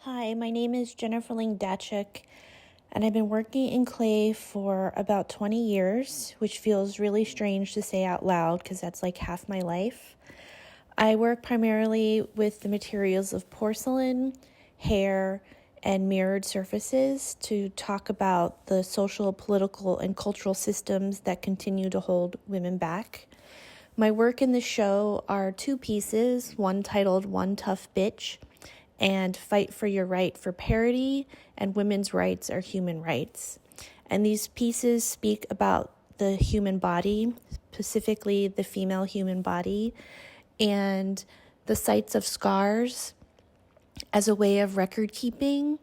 Hi, my name is Jennifer Ling Datchuk, and I've been working in clay for about 20 years, which feels really strange to say out loud because that's like half my life. I work primarily with the materials of porcelain, hair, and mirrored surfaces to talk about the social, political, and cultural systems that continue to hold women back. My work in the show are two pieces, one titled One Tough Bitch and Fight for Your Right for Parity and Women's Rights Are Human Rights. And these pieces speak about the human body, specifically the female human body, and the sites of scars as a way of record keeping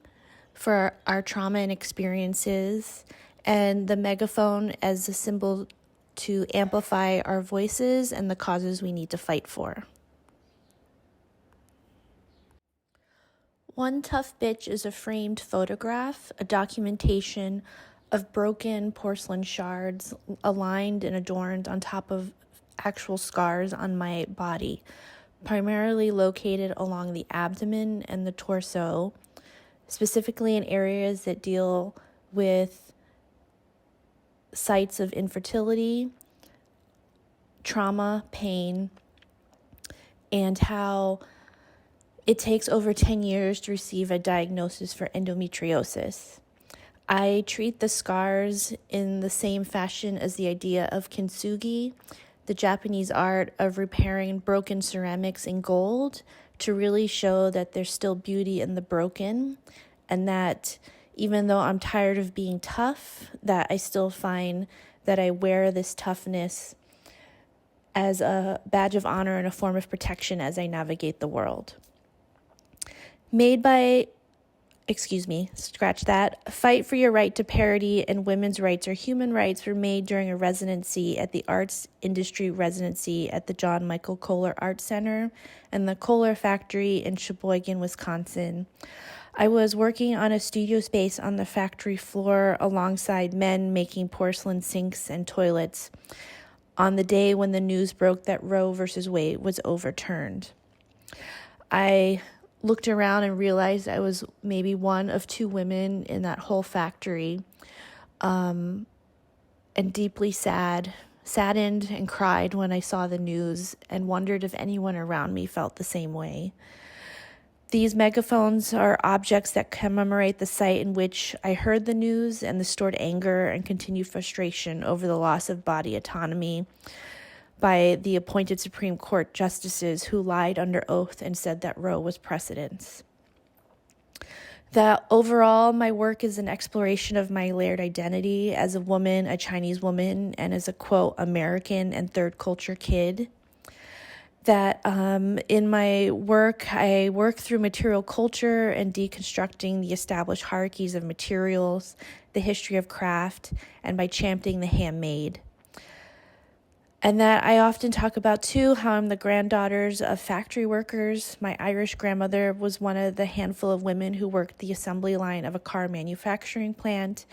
for our trauma and experiences, and the megaphone as a symbol to amplify our voices and the causes we need to fight for. One Tough Bitch is a framed photograph, a documentation of broken porcelain shards aligned and adorned on top of actual scars on my body, primarily located along the abdomen and the torso, specifically in areas that deal with sites of infertility, trauma, pain, and how it takes over 10 years to receive a diagnosis for endometriosis. I treat the scars in the same fashion as the idea of kintsugi, the Japanese art of repairing broken ceramics in gold to really show that there's still beauty in the broken, and that even though I'm tired of being tough, that I still find that I wear this toughness as a badge of honor and a form of protection as I navigate the world. Fight for Your Right to Parity and Women's Rights Are Human Rights were made during a residency at the Arts Industry Residency at the John Michael Kohler Art Center and the Kohler Factory in Sheboygan, Wisconsin. I was working on a studio space on the factory floor alongside men making porcelain sinks and toilets on the day when the news broke that Roe versus Wade was overturned. I looked around and realized I was maybe one of two women in that whole factory, and deeply saddened and cried when I saw the news and wondered if anyone around me felt the same way. These megaphones are objects that commemorate the site in which I heard the news and the stored anger and continued frustration over the loss of body autonomy by the appointed Supreme Court justices who lied under oath and said that Roe was precedence. That overall, my work is an exploration of my layered identity as a woman, a Chinese woman, and as a, quote, American and third culture kid. That in my work, I work through material culture and deconstructing the established hierarchies of materials, the history of craft, and by championing the handmade. And that I often talk about, too, how I'm the granddaughters of factory workers. My Irish grandmother was one of the handful of women who worked the assembly line of a car manufacturing plant.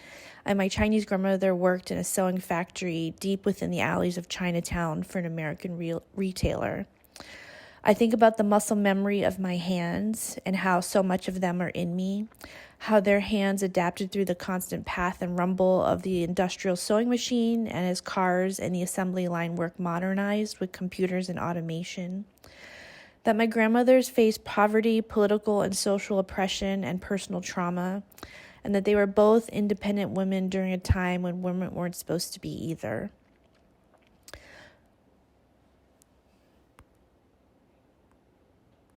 And my Chinese grandmother worked in a sewing factory deep within the alleys of Chinatown for an American retailer. I think about the muscle memory of my hands and how so much of them are in me, how their hands adapted through the constant path and rumble of the industrial sewing machine and as cars and the assembly line work modernized with computers and automation. That my grandmothers faced poverty, political and social oppression, and personal trauma, and that they were both independent women during a time when women weren't supposed to be either.